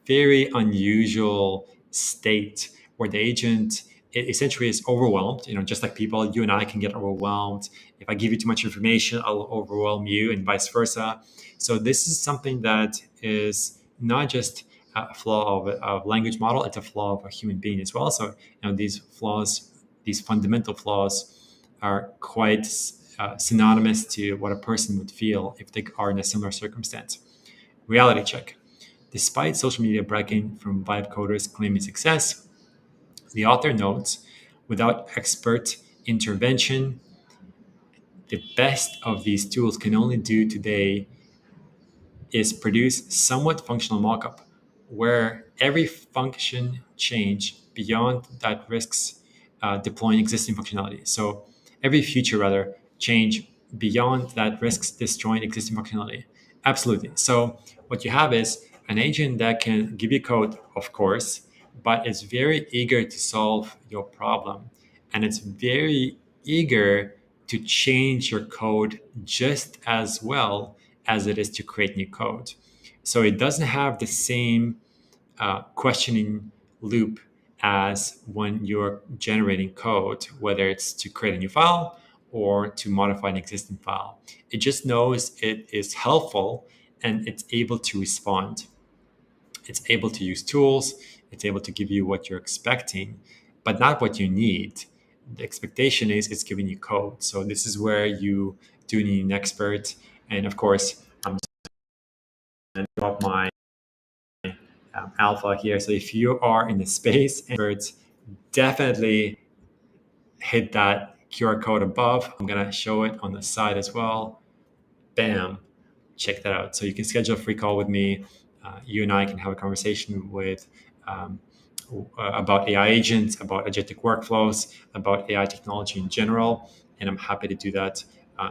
very unusual state where the agent essentially is overwhelmed. Just like people, you and I can get overwhelmed. If I give you too much information, I'll overwhelm you, and vice versa. So this is something that is not just a flaw of a language model; it's a flaw of a human being as well. So these flaws, these fundamental flaws, are quite synonymous to what a person would feel if they are in a similar circumstance. Reality check. Despite social media bragging from vibe coders claiming success, the author notes without expert intervention, the best of these tools can only do today is produce somewhat functional mockup where every function change beyond that risks deploying existing functionality. So every feature rather change beyond that risks destroying existing functionality. Absolutely. So what you have is an agent that can give you code, of course, but it's very eager to solve your problem. And it's very eager to change your code just as well as it is to create new code. So it doesn't have the same questioning loop as when you're generating code, whether it's to create a new file or to modify an existing file. It just knows it is helpful and it's able to respond. It's able to use tools, it's able to give you what you're expecting, but not what you need. The expectation is it's giving you code. So this is where you do need an expert. And of course, I'm going to drop my alpha here. So if you are in the space, experts, definitely hit that QR code above. I'm going to show it on the side as well. Bam. Check that out. So you can schedule a free call with me. You and I can have a conversation with um, about AI agents, about agentic workflows, about AI technology in general. And I'm happy to do that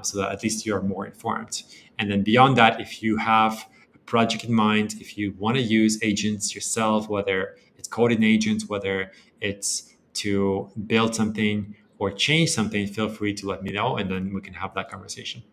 so that at least you're more informed. And then beyond that, if you have a project in mind, if you want to use agents yourself, whether it's coding agents, whether it's to build something or change something, feel free to let me know and then we can have that conversation.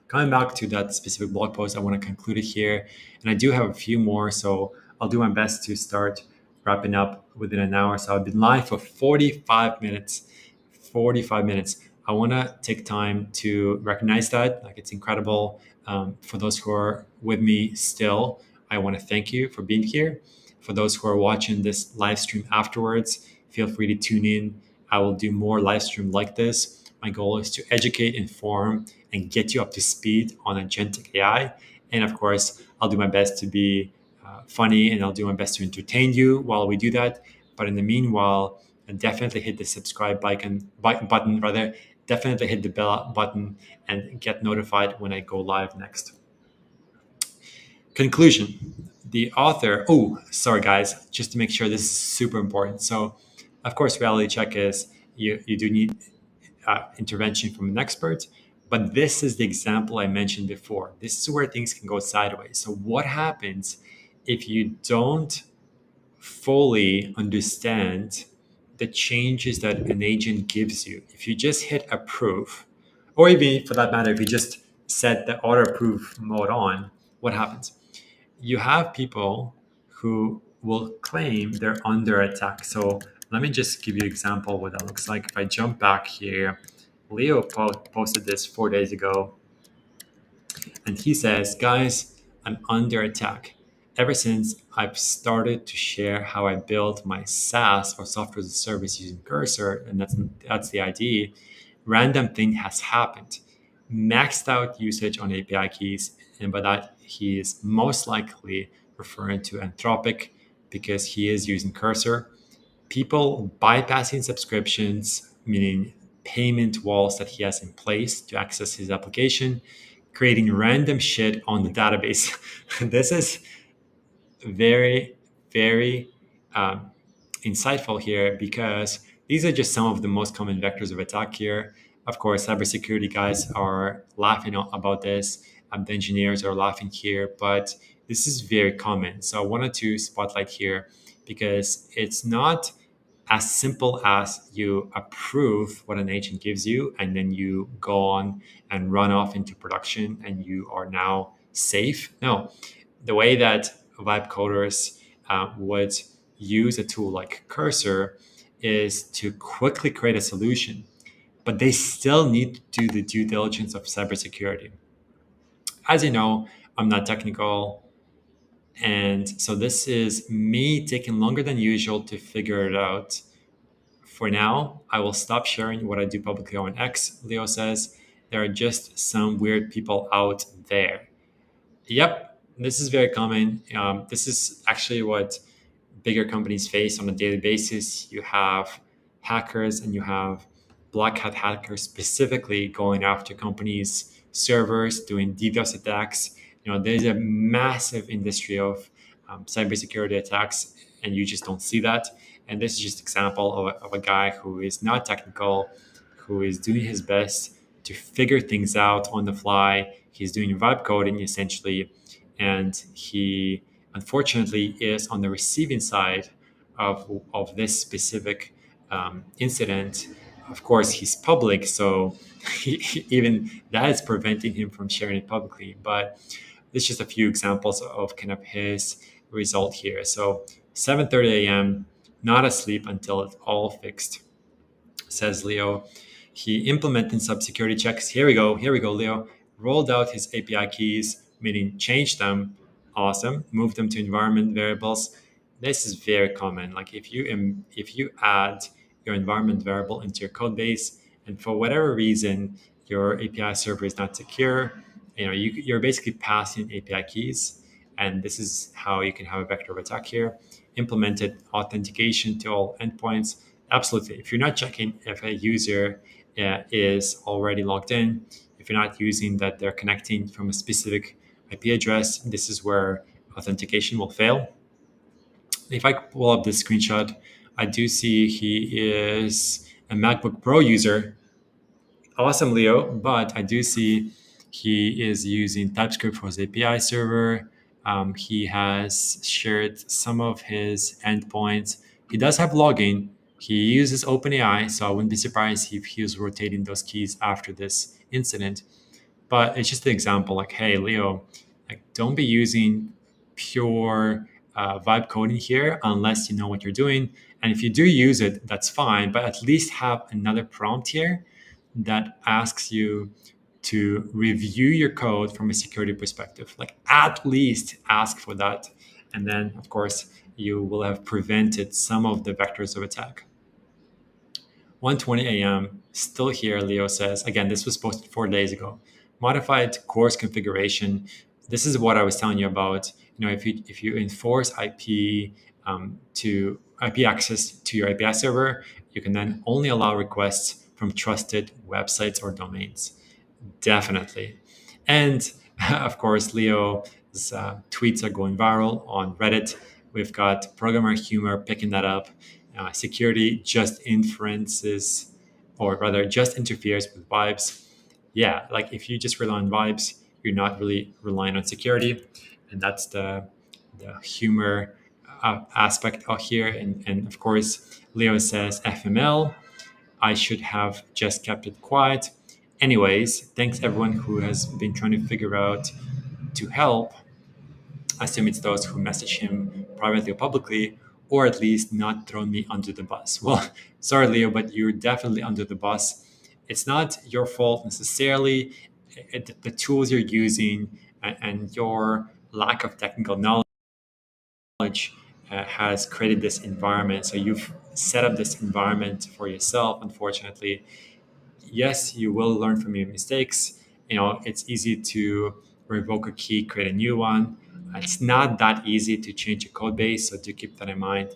Coming back to that specific blog post, I want to conclude it here. And I do have a few more, so I'll do my best to start wrapping up within an hour. So I've been live for 45 minutes. 45 minutes. I want to take time to recognize that. Like, it's incredible. For those who are with me still, I want to thank you for being here. For those who are watching this live stream afterwards, feel free to tune in. I will do more live stream like this. My goal is to educate, inform, and get you up to speed on agentic AI. And of course, I'll do my best to be funny and I'll do my best to entertain you while we do that. But in the meanwhile, definitely hit the subscribe button rather. Definitely hit the bell button and get notified when I go live next. Conclusion. The author, oh, sorry guys, just to make sure this is super important. So, of course, reality check is you do need intervention from an expert. But this is the example I mentioned before. This is where things can go sideways. So, what happens if you don't fully understand the changes that an agent gives you? If you just hit approve, or even for that matter, if you just set the auto approve mode on, what happens? You have people who will claim they're under attack. So let me just give you an example what that looks like. If I jump back here, Leo posted this 4 days ago, and he says, guys, I'm under attack. Ever since I've started to share how I built my SaaS or software as a service using Cursor, and that's the IDE, random thing has happened. Maxed out usage on API keys, and by that he is most likely referring to Anthropic because he is using Cursor. People bypassing subscriptions, meaning payment walls that he has in place to access his application, creating random shit on the database. This is very, very insightful here because these are just some of the most common vectors of attack here. Of course, cybersecurity guys are laughing about this. The engineers are laughing here, but this is very common. So I wanted to spotlight here because it's not as simple as you approve what an agent gives you and then you go on and run off into production and you are now safe. No, the way that vibe coders would use a tool like Cursor is to quickly create a solution, but they still need to do the due diligence of cybersecurity. As you know, I'm not technical. And so this is me taking longer than usual to figure it out. For now, I will stop sharing what I do publicly on X, Leo says. There are just some weird people out there. Yep, This is very common. This is actually what bigger companies face on a daily basis. You have hackers and you have black hat hackers specifically going after companies' servers, doing DDoS attacks. There's a massive industry of cybersecurity attacks, and you just don't see that. And this is just example of a guy who is not technical, who is doing his best to figure things out on the fly. He's doing vibe coding essentially, and he unfortunately is on the receiving side of this specific incident. Of course, he's public, so even that is preventing him from sharing it publicly. But it's just a few examples of kind of his result here. So 7:30 a.m., not asleep until it's all fixed, says Leo. He implemented some security checks. Here we go, Leo. Rolled out his API keys, meaning changed them. Awesome. Moved them to environment variables. This is very common. Like if you add your environment variable into your code base, and for whatever reason your API server is not secure, you're basically passing API keys, and this is how you can have a vector of attack here. Implemented authentication to all endpoints. Absolutely. If you're not checking if a user is already logged in, if you're not using that they're connecting from a specific IP address, this is where authentication will fail. If I pull up this screenshot, I do see he is a MacBook Pro user. Awesome, Leo. But I do see he is using TypeScript for his API server. He has shared some of his endpoints. He does have logging. He uses OpenAI, so I wouldn't be surprised if he was rotating those keys after this incident. But it's just an example like, hey, Leo, like, don't be using pure vibe coding here unless you know what you're doing. And if you do use it, that's fine, but at least have another prompt here that asks you to review your code from a security perspective. Like, at least ask for that. And then, of course, you will have prevented some of the vectors of attack. 1:20 a.m. Still here, Leo says. Again, this was posted 4 days ago. Modified course configuration. This is what I was telling you about. If you enforce to IP access to your API server, you can then only allow requests from trusted websites or domains. Definitely. And of course, Leo's tweets are going viral on Reddit. We've got programmer humor picking that up. Security just inferences, or rather, just interferes with vibes. Yeah, like if you just rely on vibes, you're not really relying on security. And that's the humor aspect out here. And of course, Leo says FML. I should have just kept it quiet. Anyways, thanks everyone who has been trying to figure out to help. I assume it's those who message him privately or publicly, or at least not thrown me under the bus. Well, sorry, Leo, but you're definitely under the bus. It's not your fault necessarily. The tools you're using and your lack of technical knowledge has created this environment. So you've set up this environment for yourself, unfortunately. Yes, you will learn from your mistakes. It's easy to revoke a key, create a new one. It's not that easy to change a code base, so do keep that in mind.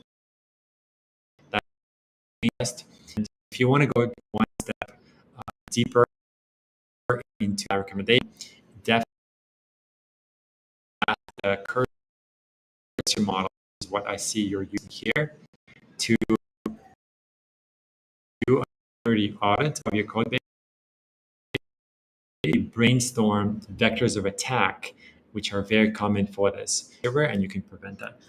That's and if you want to go one step deeper into that recommendation, definitely the cursor model is what I see you're using here to do a security audit of your code base. Brainstorm vectors of attack, which are very common for this server, and you can prevent that.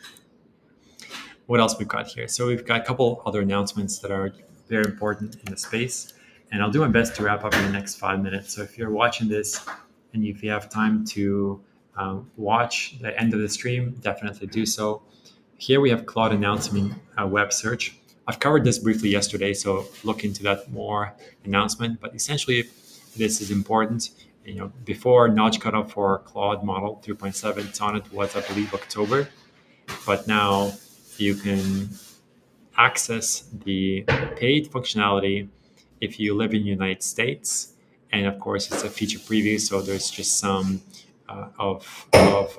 What else we've got here? So we've got a couple other announcements that are very important in the space, and I'll do my best to wrap up in the next 5 minutes. So if you're watching this and if you have time to watch the end of the stream, definitely do so. Here we have cloud announcement web search. I've covered this briefly yesterday, so look into that more announcement. But essentially, this is important. Before notch cutoff for Claude model 3.7 Sonnet was, I believe, October, but now you can access the paid functionality if you live in the United States. And of course, it's a feature preview, so there's just some of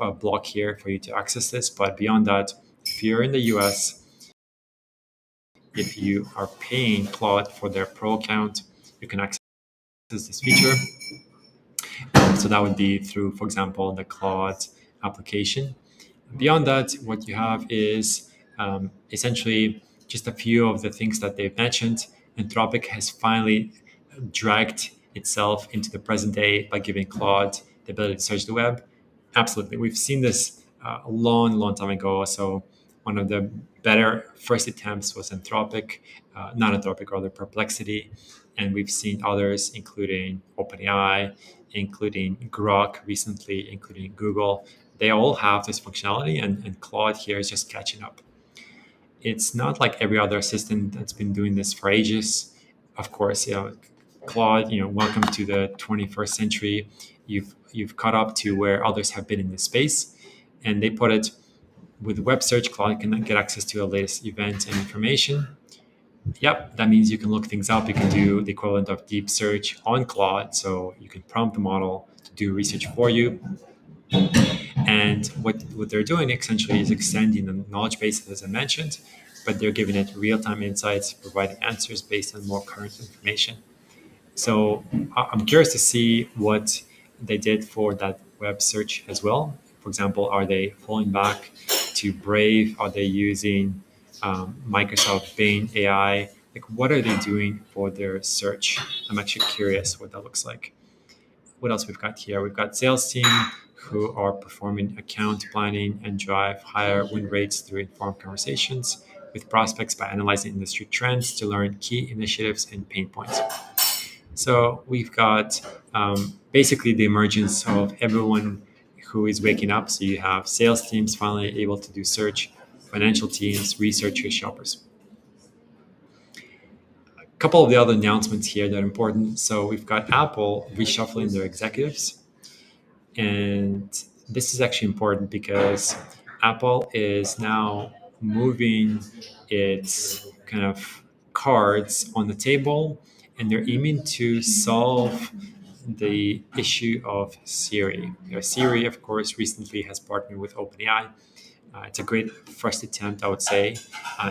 a block here for you to access this. But beyond that, if you're in the US, if you are paying Claude for their Pro account, you can access this feature. So that would be through, for example, the Claude application. Beyond that, what you have is essentially just a few of the things that they've mentioned. Anthropic has finally dragged itself into the present day by giving Claude the ability to search the web. Absolutely. We've seen this a long, long time ago. So one of the better first attempts was Anthropic, not Anthropic, rather Perplexity. And we've seen others, including OpenAI, including Grok recently, including Google. They all have this functionality, and Claude here is just catching up. It's not like every other assistant that's been doing this for ages. Of course, Claude, welcome to the 21st century. You've caught up to where others have been in this space, and they put it with web search. Claude can get access to the latest events and information. Yep, that means you can look things up. You can do the equivalent of deep search on Claude, so you can prompt the model to do research for you. And what they're doing essentially is extending the knowledge base, as I mentioned, but they're giving it real-time insights, providing answers based on more current information. So I'm curious to see what they did for that web search as well. For example, are they falling back to Brave? Are they using Microsoft Bing AI? Like, what are they doing for their search? I'm actually curious what that looks like. What else we've got here? We've got sales team who are performing account planning and drive higher win rates through informed conversations with prospects by analyzing industry trends to learn key initiatives and pain points. So we've got basically the emergence of everyone who is waking up. So you have sales teams finally able to do search, financial teams, researchers, shoppers. A couple of the other announcements here that are important. So we've got Apple reshuffling their executives. And this is actually important because Apple is now moving its kind of cards on the table, and they're aiming to solve the issue of Siri. Siri, of course, recently has partnered with OpenAI. It's a great first attempt, I would say.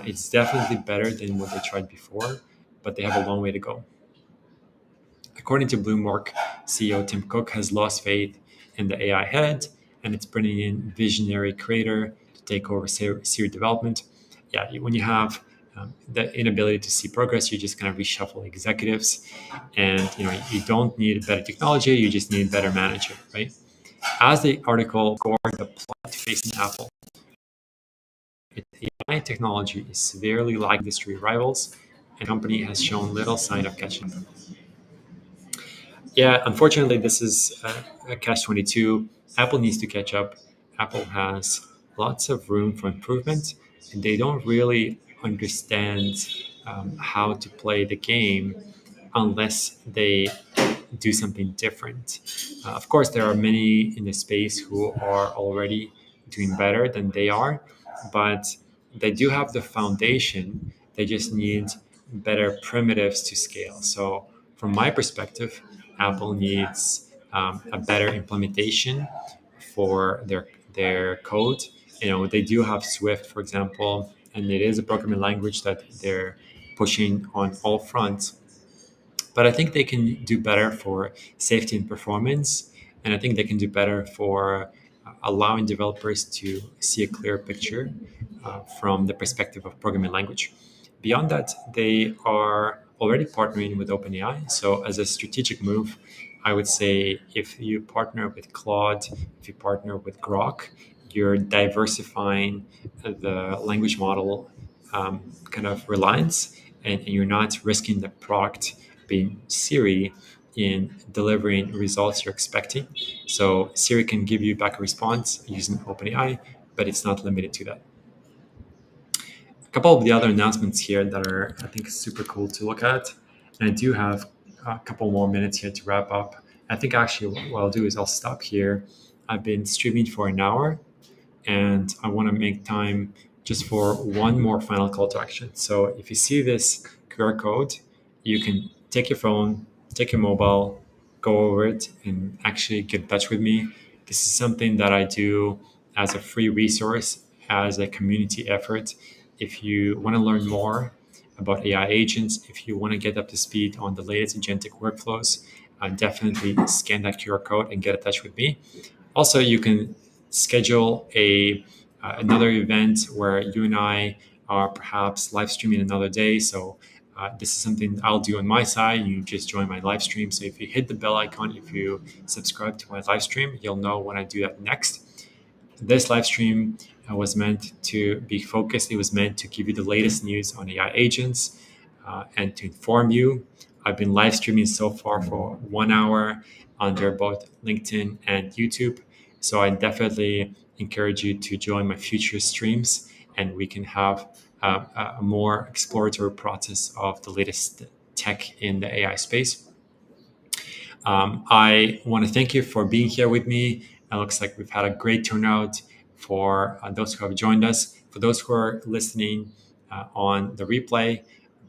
It's definitely better than what they tried before, but they have a long way to go. According to Bloomberg, CEO Tim Cook has lost faith in the AI head, and it's bringing in visionary creator to take over Siri development. Yeah, when you have the inability to see progress, you just kind of reshuffle executives, and you don't need better technology, you just need better manager, right? As the article scored the plot facing Apple, AI technology is severely lagging industry rivals, and the company has shown little sign of catching up. Yeah, unfortunately, this is a catch 22. Apple needs to catch up. Apple has lots of room for improvement, and they don't really understand how to play the game unless they do something different. Of course, there are many in the space who are already doing better than they are, but they do have the foundation. They just need better primitives to scale. So, from my perspective, Apple needs a better implementation for their code. They do have Swift, for example, and it is a programming language that they're pushing on all fronts, but I think they can do better for safety and performance. And I think they can do better for allowing developers to see a clear picture from the perspective of programming language. Beyond that, they are already partnering with OpenAI. So, as a strategic move, I would say if you partner with Claude, if you partner with Grok, you're diversifying the language model kind of reliance, and you're not risking the product being Siri in delivering results you're expecting. So Siri can give you back a response using OpenAI, but it's not limited to that. A couple of the other announcements here that are, I think, super cool to look at. And I do have a couple more minutes here to wrap up. I think actually what I'll do is I'll stop here. I've been streaming for an hour, and I want to make time just for one more final call to action. So if you see this QR code, you can take your phone, take your mobile, go over it, and actually get in touch with me. This is something that I do as a free resource, as a community effort. If you want to learn more about AI agents, if you want to get up to speed on the latest agentic workflows, definitely scan that QR code and get in touch with me. Also, you can schedule a another event where you and I are perhaps live streaming another day. So this is something I'll do on my side. You just join my live stream. So if you hit the bell icon, if you subscribe to my live stream, you'll know when I do that next. This live stream was meant to be focused. It was meant to give you the latest news on AI agents and to inform you. I've been live streaming so far for 1 hour under both LinkedIn and YouTube. So I definitely encourage you to join my future streams and we can have a more exploratory process of the latest tech in the AI space. I want to thank you for being here with me. It looks like we've had a great turnout for those who have joined us. For those who are listening on the replay,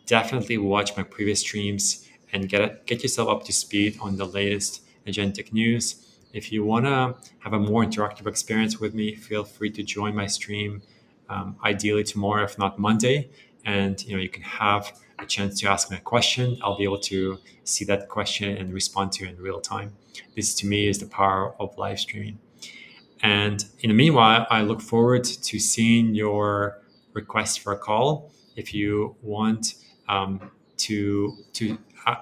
definitely watch my previous streams and get yourself up to speed on the latest agentic news. If you want to have a more interactive experience with me, feel free to join my stream, ideally tomorrow, if not Monday. And you can have a chance to ask me a question. I'll be able to see that question and respond to it in real time. This, to me, is the power of live streaming. And in the meanwhile, I look forward to seeing your request for a call. If you want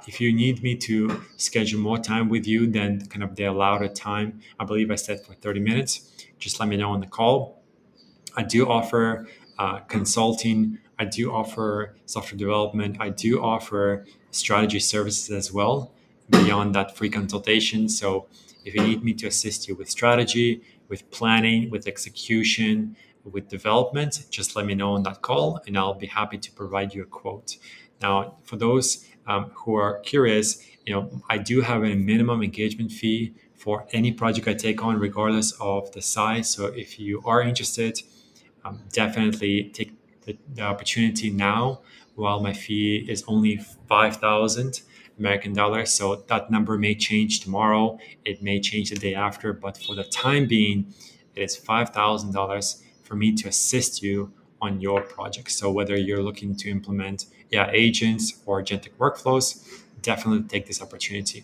if you need me to schedule more time with you than kind of the allowed time, I believe I said for 30 minutes, just let me know on the call. I do offer consulting. I do offer software development. I do offer strategy services as well beyond that free consultation. So if you need me to assist you with strategy, with planning, with execution, with development, just let me know on that call and I'll be happy to provide you a quote. Now, for those who are curious, I do have a minimum engagement fee for any project I take on, regardless of the size. So if you are interested, definitely take the opportunity now while my fee is only 5,000 American dollars. So that number may change tomorrow. It may change the day after, but for the time being, it is $5,000 for me to assist you on your project. So whether you're looking to implement AI agents or agentic workflows, definitely take this opportunity.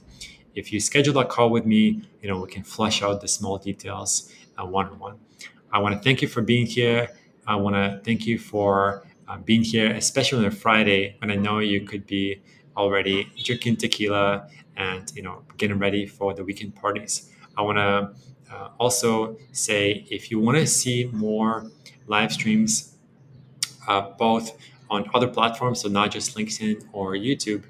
If you schedule a call with me, we can flesh out the small details one-on-one. I want to thank you for being here. I want to thank you for being here, especially on a Friday when I know you could be already drinking tequila and getting ready for the weekend parties. I want to also say if you want to see more live streams, both on other platforms, so not just LinkedIn or YouTube,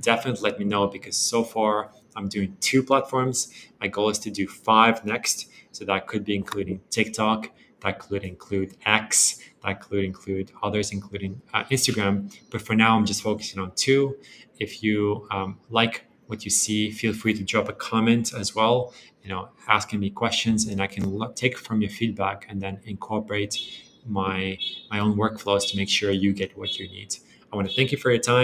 definitely let me know because so far I'm doing 2 platforms. My goal is to do 5 next. So that could be including TikTok, that could include X, that could include others, including Instagram. But for now, I'm just focusing on 2. If you like what you see, feel free to drop a comment as well, asking me questions, and I can take from your feedback and then incorporate my own workflows to make sure you get what you need. I want to thank you for your time.